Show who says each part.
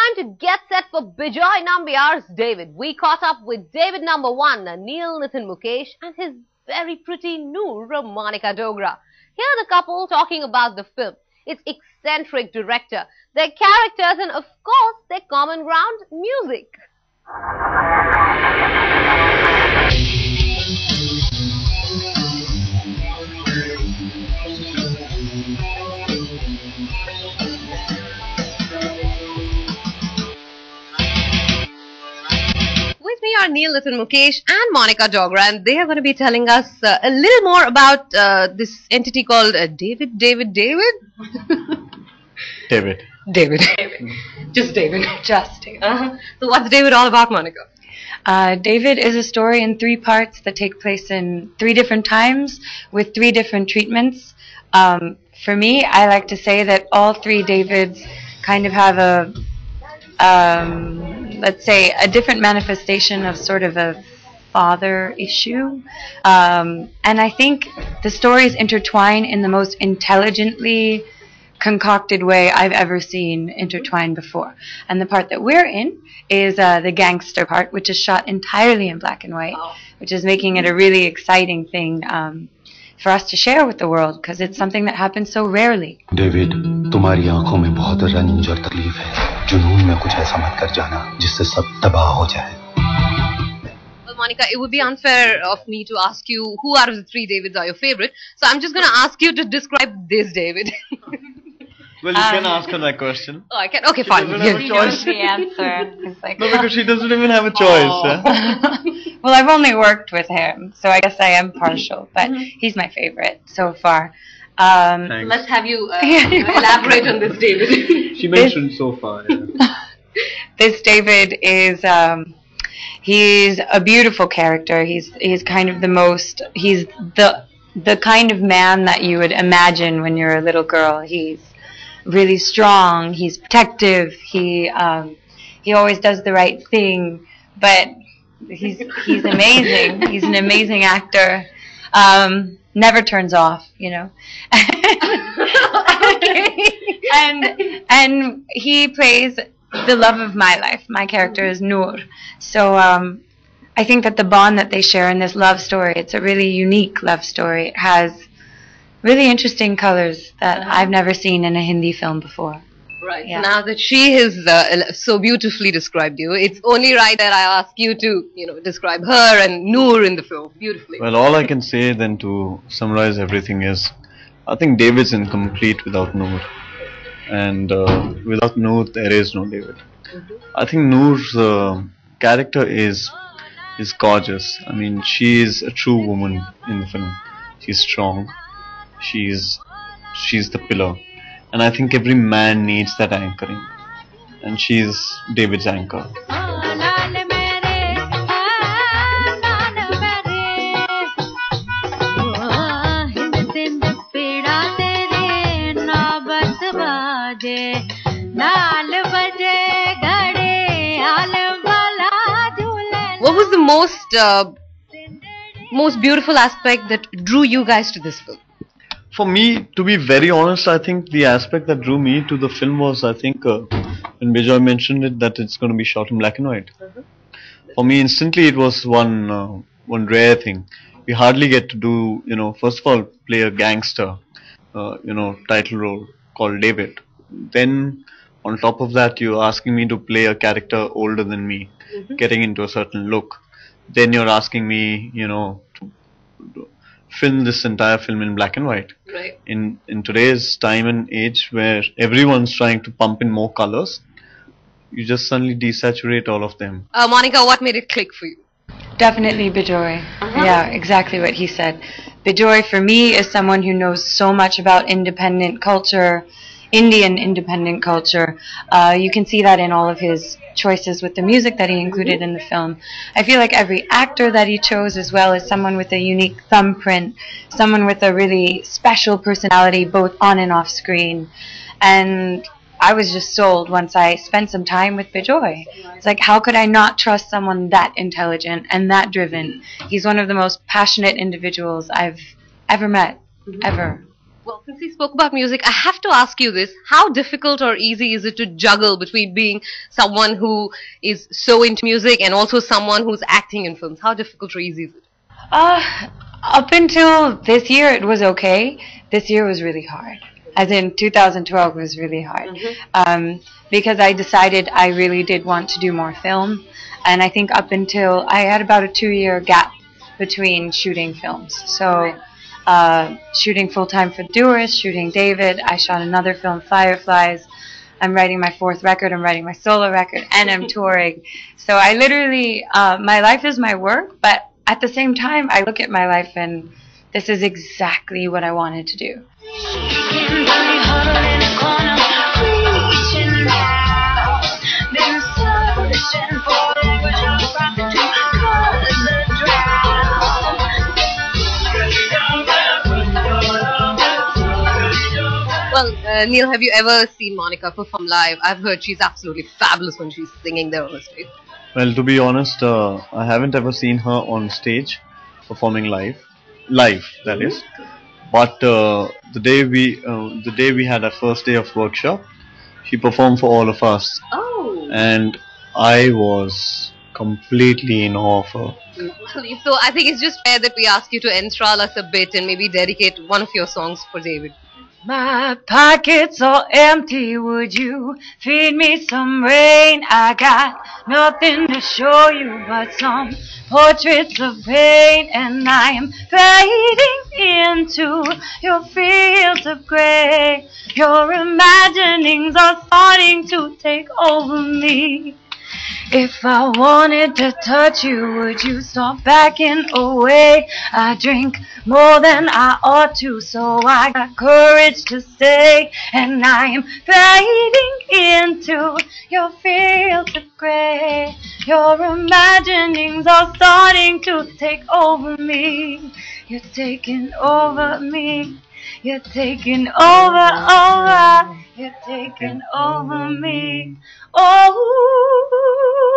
Speaker 1: time to get set for Bejoy Nambiar's David. We caught up with David number 1, Neil, Nitin, Mukesh, and his very pretty Noor, Monica Dogra. Here are the couple talking about the film, its eccentric director, their characters, and of course, their common ground, music. With me are Neil, Nitin, Mukesh and Monica Dogra, and they are going to be telling us a little more about this entity called David.
Speaker 2: David.
Speaker 1: Just David. Just David. So what's David all about, Monica?
Speaker 3: David is a story in 3 parts that take place in 3 different times with 3 different treatments. For me, I like to say that all 3 Davids kind of have a let's say, a different manifestation of sort of a father issue. And I think the stories intertwine in the most intelligently concocted way I've ever seen intertwined before. And the part that we're in is the gangster part, which is shot entirely in black and white, which is making it a really exciting thing for us to share with the world, because it's something that happens so rarely.
Speaker 4: David, तुम्हारी आंखों में बहुत रंज और तकलीफ है. जुनून में कुछ ऐसा मत कर जाना जिससे सब तबाह हो जाए.
Speaker 1: Well, Monica, it would be unfair of me to ask you who out of the 3 Davids are your favorite. So I'm just going to ask you to describe this David.
Speaker 2: Well, you can ask her that question.
Speaker 1: Oh, I can. Okay, fine.
Speaker 3: She knows the answer. It's like,
Speaker 2: no, because she doesn't even have a choice.
Speaker 3: Well, I've only worked with him, so I guess I am partial, but he's my favorite so far.
Speaker 1: Let's have you elaborate on this David.
Speaker 2: She mentioned so far. Yeah.
Speaker 3: This David is he's a beautiful character. He's kind of the most, he's the kind of man that you would imagine when you're a little girl. He's really strong, he's protective, he always does the right thing, but he's amazing. He's an amazing actor. Never turns off, you know. and he plays the love of my life. My character is Noor. So I think that the bond that they share in this love story, it's a really unique love story. It has really interesting colors that I've never seen in a Hindi film before.
Speaker 1: Right.
Speaker 3: Yeah.
Speaker 1: Now that she has so beautifully described you, it's only right that I ask you to, describe her and Noor in the film beautifully.
Speaker 2: Well, all I can say then to summarize everything is, I think David's incomplete without Noor. And without Noor, there is no David. I think Noor's character is gorgeous. I mean, she is a true woman in the film. She's strong. She's the pillar. And I think every man needs that anchoring. And she's David's anchor.
Speaker 1: What was the most beautiful aspect that drew you guys to this film?
Speaker 2: For me, to be very honest, I think the aspect that drew me to the film was, I think, when Bejoy mentioned it, that it's going to be shot in black and white. For me, instantly, it was one rare thing. We hardly get to do, first of all, play a gangster, title role called David. Then, on top of that, you're asking me to play a character older than me, getting into a certain look. Then you're asking me, to film this entire film in black and white.
Speaker 1: Right.
Speaker 2: In today's time and age where everyone's trying to pump in more colors, you just suddenly desaturate all of them.
Speaker 1: Monica, what made it click for you?
Speaker 3: Definitely Bejoy. Yeah, exactly what he said. Bejoy for me is someone who knows so much about independent culture, Indian independent culture. You can see that in all of his choices with the music that he included in the film. I feel like every actor that he chose as well is someone with a unique thumbprint, someone with a really special personality both on and off screen. And I was just sold once I spent some time with Bejoy. It's like, how could I not trust someone that intelligent and that driven? He's one of the most passionate individuals I've ever met, ever.
Speaker 1: Well, since we spoke about music, I have to ask you this. How difficult or easy is it to juggle between being someone who is so into music and also someone who's acting in films? How difficult or easy is it?
Speaker 3: Up until this year, it was okay. This year was really hard. As in 2012 was really hard. Because I decided I really did want to do more film. And I think up until, I had about a 2-year gap between shooting films. So, shooting full-time for Doers, shooting David. I shot another film, Fireflies. I'm writing my 4th record. I'm writing my solo record, and I'm touring. So I literally, my life is my work, but at the same time, I look at my life and this is exactly what I wanted to do.
Speaker 1: Well, Neil, have you ever seen Monica perform live? I've heard she's absolutely fabulous when she's singing there on the stage.
Speaker 2: Well, to be honest, I haven't ever seen her on stage performing live, that is. But the day we had our first day of workshop, she performed for all of us.
Speaker 1: Oh.
Speaker 2: And I was completely in awe of her.
Speaker 1: So I think it's just fair that we ask you to enthrall us a bit and maybe dedicate one of your songs for David.
Speaker 3: My pockets are empty, would you feed me some rain? I got nothing to show you but some portraits of pain, and I am fading into your fields of grey. Your imaginings are starting to take over me. If I wanted to touch you, would you stop backing away? I drink more than I ought to, so I got courage to stay. And I am fading into your fields of grey. Your imaginings are starting to take over me. You're taking over me. You're taking over. You're taking over me. Oh.